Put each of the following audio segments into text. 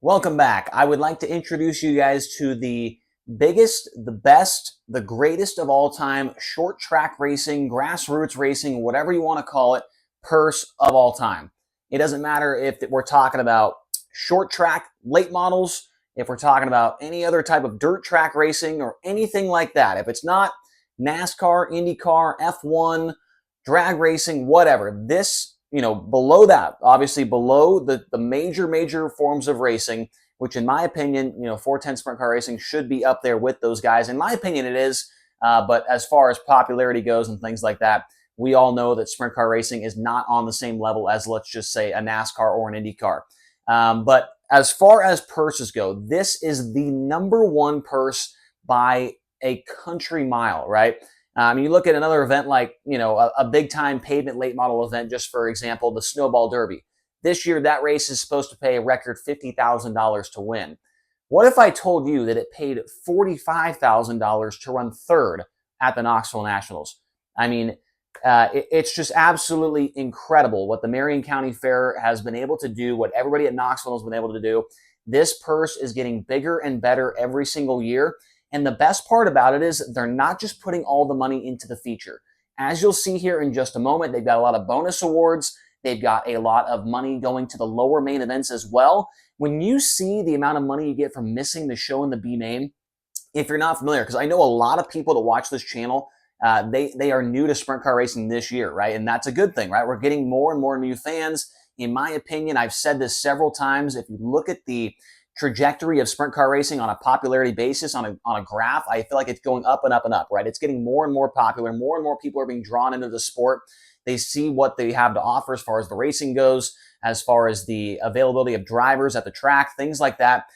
Welcome back. I would like to introduce you guys to the biggest, the best, the greatest of all time short track racing, grassroots racing, whatever you want to call it, purse of all time. It doesn't matter if we're talking about short track late models, if we're talking about any other type of dirt track racing or anything like that. If it's not NASCAR, IndyCar, F1, drag racing, whatever, this below that, obviously below the major forms of racing, which in my opinion, 410 sprint car racing should be up there with those guys. In my opinion, it is. But as far as popularity goes and things like that, we all know that sprint car racing is not on the same level as, let's just say, a NASCAR or an IndyCar. But as far as purses go, this is the number one purse by a country mile, right? You look at another event like, a big time pavement late model event, just for example, the Snowball Derby. This year, that race is supposed to pay a record $50,000 to win. What if I told you that it paid $45,000 to run third at the Knoxville Nationals? I mean, it's just absolutely incredible what the Marion County Fair has been able to do, what everybody at Knoxville has been able to do. This purse is getting bigger and better every single year. And the best part about it is they're not just putting all the money into the feature. As you'll see here in just a moment, they've got a lot of bonus awards. They've got a lot of money going to the lower main events as well. When you see the amount of money you get from missing the show in the B main, if you're not familiar, because I know a lot of people that watch this channel, they are new to sprint car racing this year, right? And that's a good thing, right? We're getting more and more new fans. In my opinion, I've said this several times. If you look at the trajectory of sprint car racing on a popularity basis on a graph, I feel like it's going up and up and up, right? It's getting more and more popular. More and more people are being drawn into the sport. They see what they have to offer as far as the racing goes, as far as the availability of drivers at the track, things like that.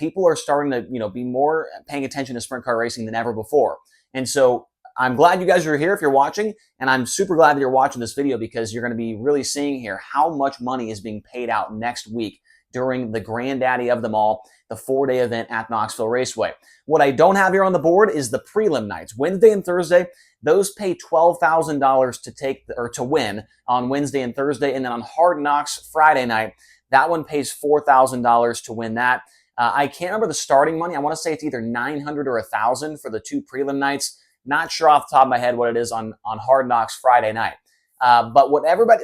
People are starting to, be more paying attention to sprint car racing than ever before. And so I'm glad you guys are here if you're watching, and I'm super glad that you're watching this video because you're going to be really seeing here how much money is being paid out next week during the granddaddy of them all, the 4-day event at Knoxville Raceway. What I don't have here on the board is the prelim nights. Wednesday and Thursday, those pay $12,000 to win on Wednesday and Thursday, and then on Hard Knocks Friday night, that one pays $4,000 to win that. I can't remember the starting money. I want to say it's either $900 or $1,000 for the two prelim nights. Not sure off the top of my head what it is on Hard Knocks Friday night. But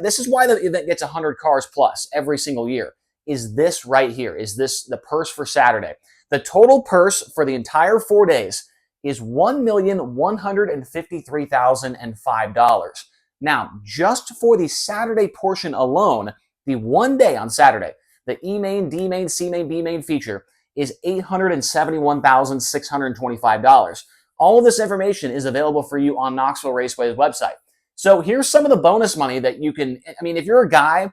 this is why the event gets 100 cars plus every single year. Is this right here? Is this the purse for Saturday? The total purse for the entire 4 days is $1,153,005. Now, just for the Saturday portion alone, the 1 day on Saturday, the E main, D main, C main, B main feature is $871,625. All of this information is available for you on Knoxville Raceway's website. So here's some of the bonus money that you can, if you're a guy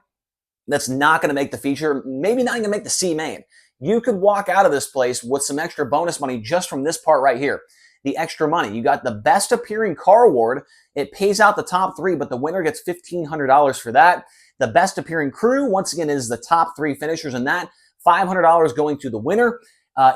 that's not going to make the feature, maybe not going to make the C main, you could walk out of this place with some extra bonus money just from this part right here. The extra money. You got the best appearing car award. It pays out the top three, but the winner gets $1,500 for that. The best appearing crew, once again, is the top three finishers in that. $500 going to the winner.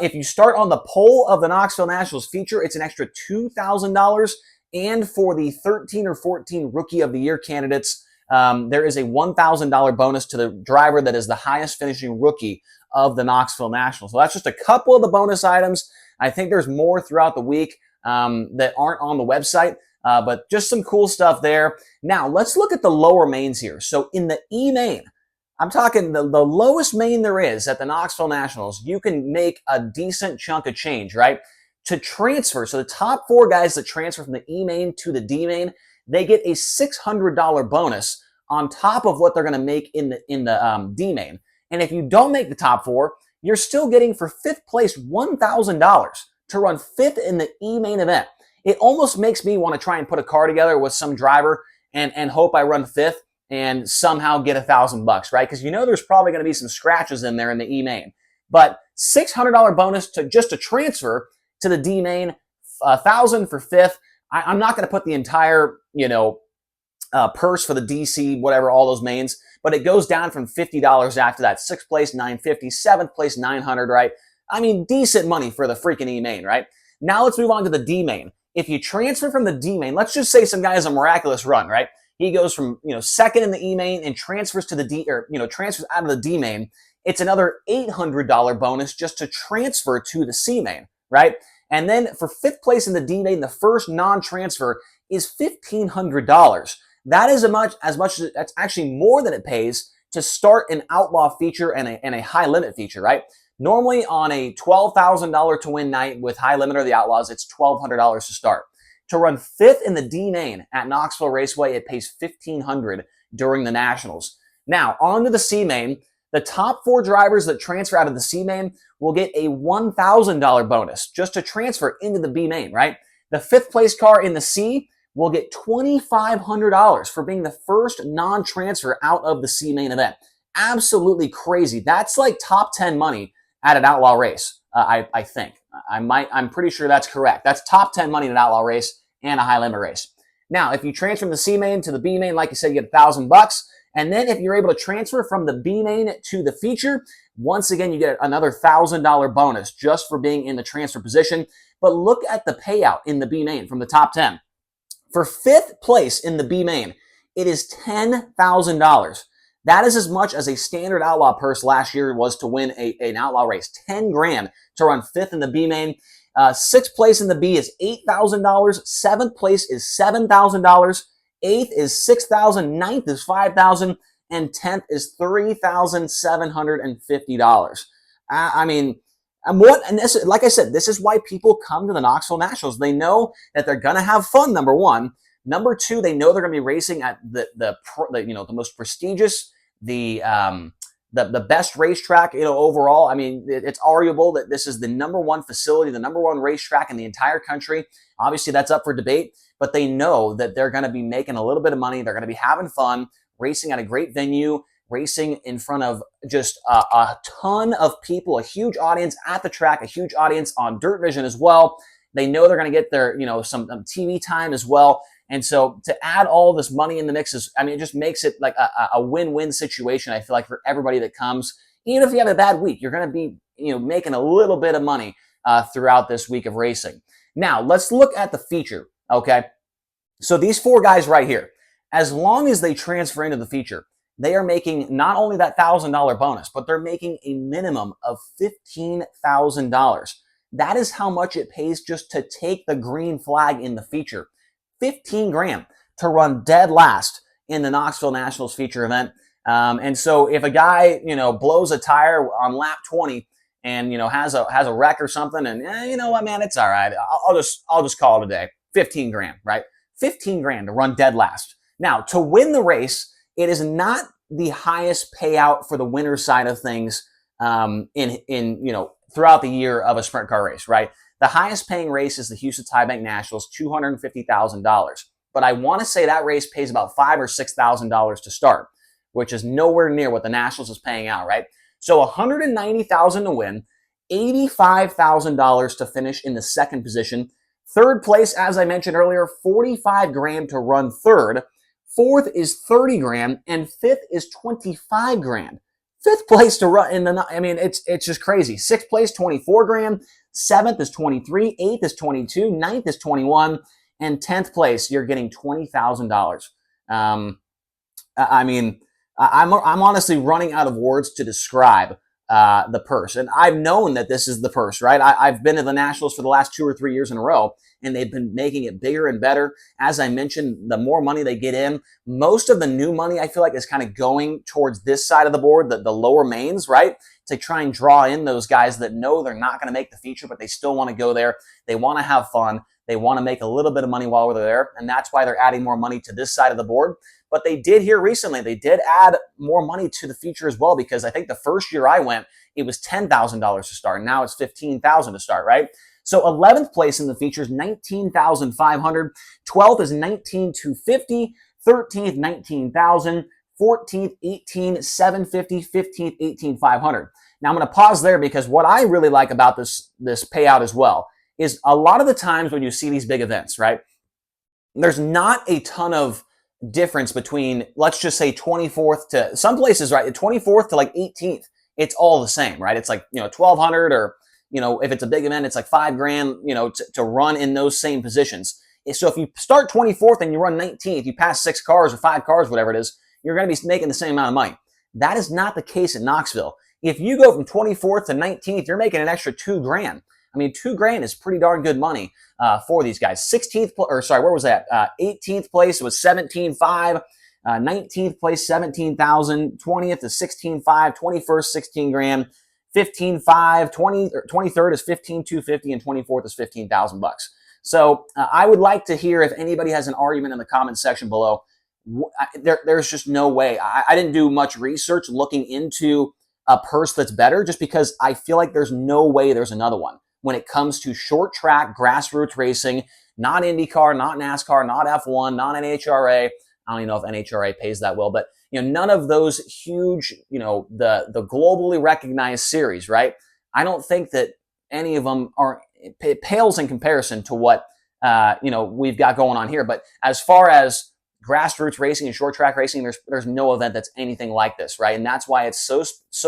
If you start on the pole of the Knoxville Nationals feature, it's an extra $2,000. And for the 13 or 14 Rookie of the Year candidates, there is a $1,000 bonus to the driver that is the highest finishing rookie of the Knoxville Nationals. So that's just a couple of the bonus items. I think there's more throughout the week that aren't on the website, but just some cool stuff there. Now, let's look at the lower mains here. So in the E main, I'm talking the lowest main there is at the Knoxville Nationals, you can make a decent chunk of change, right? To transfer, so the top four guys that transfer from the E main to the D main, they get a $600 bonus on top of what they're going to make in the D main. And if you don't make the top four, you're still getting for fifth place $1,000 to run fifth in the E main event. It almost makes me want to try and put a car together with some driver and hope I run fifth and somehow get $1,000, right? Because there's probably going to be some scratches in there in the E main. But $600 bonus to transfer to the D main, $1,000 for fifth. I'm not going to put the entire, purse for the DC, whatever, all those mains, but it goes down from $50 after that. Sixth place, $950, seventh place, $900, right? Decent money for the freaking E main, right? Now let's move on to the D main. If you transfer from the D main, let's just say some guy has a miraculous run, right? He goes from, second in the E main and transfers to the D, or, transfers out of the D main it's another $800 bonus just to transfer to the C main, right? And then for 5th place in the D main, the first non-transfer is $1,500. That is as much as that's actually more than it pays to start an outlaw feature and a high limit feature, right? Normally on a $12,000 to win night with high limit or the outlaws, it's $1,200 to start. To run 5th in the D main at Knoxville Raceway, it pays $1,500 during the Nationals. Now, on to the C main. The top 4 drivers that transfer out of the C main will get a $1,000 bonus just to transfer into the B main, right? The 5th place car in the C will get $2,500 for being the first non-transfer out of the C main event. Absolutely crazy. That's like top 10 money at an outlaw race, I think. I'm pretty sure that's correct. That's top 10 money in an outlaw race and a high limit race. Now, if you transfer from the C main to the B main, like you said, you get $1,000. And then if you're able to transfer from the B main to the feature, once again, you get another $1,000 bonus just for being in the transfer position. But look at the payout in the B main from the top 10. For 5th place in the B main, it is $10,000. That is as much as a standard outlaw purse last year was to win an outlaw race. 10 grand to run 5th in the B main. 6th place in the B is $8,000. 7th place is $7,000. 8th is $6,000. 9th is $5,000. And 10th is $3,750. I mean, and this, like I said, this is why people come to the Knoxville Nationals. They know that they're going to have fun, number one. Number two, they know they're going to be racing at the most prestigious, the best racetrack, overall. I mean, it's arguable that this is the number one facility, the number one racetrack in the entire country. Obviously, that's up for debate, but they know that they're going to be making a little bit of money. They're going to be having fun, racing at a great venue, racing in front of just a ton of people, a huge audience at the track, a huge audience on Dirt Vision as well. They know they're going to get their, some TV time as well. And so to add all this money in the mix it just makes it like a win-win situation, I feel like, for everybody that comes. Even if you have a bad week, you're going to be, making a little bit of money throughout this week of racing. Now, let's look at the feature, okay? So these 4 guys right here, as long as they transfer into the feature, they are making not only that $1,000 bonus, but they're making a minimum of $15,000. That is how much it pays just to take the green flag in the feature. 15 grand to run dead last in the Knoxville Nationals feature event. And so if a guy, blows a tire on lap 20 and, has a wreck or something, and you know what, man, it's all right. I'll just call it a day. 15 grand, right? 15 grand to run dead last. Now, to win the race, it is not the highest payout for the winner's side of things throughout the year of a sprint car race, right? The highest paying race is the Houston Tie Bank Nationals, $250,000. But I want to say that race pays about $5,000 or $6,000 to start, which is nowhere near what the Nationals is paying out, right? So $190,000 to win, $85,000 to finish in the 2nd position. 3rd place, as I mentioned earlier, 45 grand to run 3rd. 4th is 30 grand, and 5th is 25 grand. 5th place to run it's just crazy. 6th place, 24 grand. 7th is 23. 8th is 22. 9th is 21. And 10th place, you're getting $20,000. I'm honestly running out of words to describe the purse. And I've known that this is the purse, right? I've been to the Nationals for the last 2 or 3 years in a row, and they've been making it bigger and better. As I mentioned, the more money they get in, most of the new money, I feel like, is kind of going towards this side of the board, the lower mains, right? To try and draw in those guys that know they're not going to make the feature, but they still want to go there. They want to have fun. They want to make a little bit of money while they're there, and that's why they're adding more money to this side of the board. But they did here recently, they did add more money to the feature as well, because I think the first year I went, it was $10,000 to start. Now it's $15,000 to start, right? So 11th place in the feature is $19,500. 12th is $19,250. 13th, $19,000. 14th, $18,750. 15th, $18,500. Now I'm going to pause there, because what I really like about this payout as well is a lot of the times when you see these big events, right, there's not a ton of difference between, let's just say 24th to some places, right? 24th to like 18th, it's all the same, right? It's like, $1,200, or, if it's a big event, it's like $5 grand, to run in those same positions. So if you start 24th and you run 19th, you pass 6 cars or 5 cars, whatever it is, you're going to be making the same amount of money. That is not the case at Knoxville. If you go from 24th to 19th, you're making an extra $2,000. I mean, $2,000 is pretty darn good money for these guys. 16th, or sorry, where was that? 18th place was 17.5. 19th place, 17,000. 20th is 16.5. 21st, $16,000. 15.5. 23rd is 15,250, and 24th is $15,000. So I would like to hear if anybody has an argument in the comment section below. There's just no way. I didn't do much research looking into a purse that's better, just because I feel like there's no way there's another one when it comes to short track grassroots racing, not IndyCar, not NASCAR, not F1, not NHRA. I don't even know if NHRA pays that well, but none of those huge, the globally recognized series, right? I don't think that any of them are, it pales in comparison to what we've got going on here. But as far as grassroots racing and short track racing, there's no event that's anything like this, right? And that's why it's so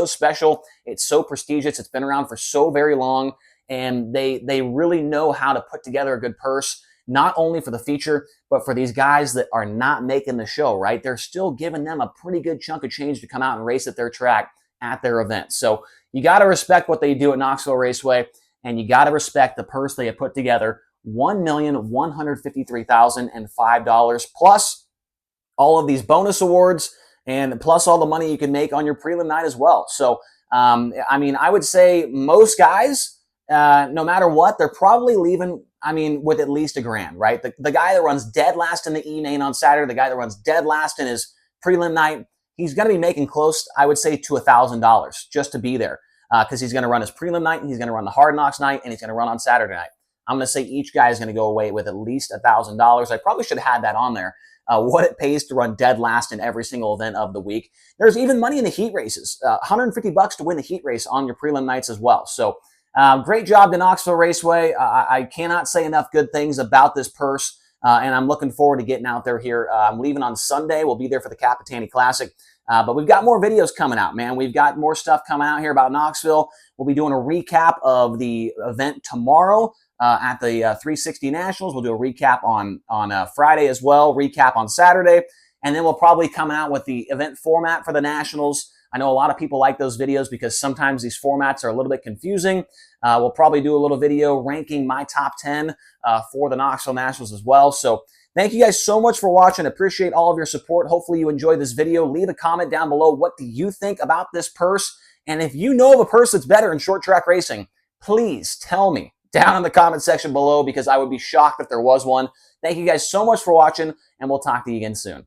special. It's so prestigious. It's been around for so very long, and they really know how to put together a good purse, not only for the feature, but for these guys that are not making the show, right? They're still giving them a pretty good chunk of change to come out and race at their track at their event. So you got to respect what they do at Knoxville Raceway, and you got to respect the purse they have put together. $1,153,005 plus all of these bonus awards, and plus all the money you can make on your prelim night as well. So, I mean, I would say most guys, no matter what, they're probably leaving, with at least $1,000, right? The guy that runs dead last in the E-main on Saturday, the guy that runs dead last in his prelim night, he's going to be making close, I would say, to $1,000 just to be there, because he's going to run his prelim night, and he's going to run the Hard Knocks night, and he's going to run on Saturday night. I'm going to say each guy is going to go away with at least $1,000. I probably should have had that on there. What it pays to run dead last in every single event of the week. There's even money in the heat races, $150 to win the heat race on your prelim nights as well. So great job to Knoxville Raceway. I cannot say enough good things about this purse, and I'm looking forward to getting out there here. I'm leaving on Sunday. We'll be there for the Capitani Classic. But we've got more videos coming out, man. We've got more stuff coming out here about Knoxville. We'll be doing a recap of the event tomorrow at the 360 Nationals. We'll do a recap on Friday as well, recap on Saturday, and then we'll probably come out with the event format for the Nationals. I know a lot of people like those videos because sometimes these formats are a little bit confusing. We'll probably do a little video ranking my top 10 for the Knoxville Nationals as well. So thank you guys so much for watching. Appreciate all of your support. Hopefully you enjoyed this video. Leave a comment down below. What do you think about this purse? And if you know of a purse that's better in short track racing, please tell me down in the comment section below, because I would be shocked if there was one. Thank you guys so much for watching, and we'll talk to you again soon.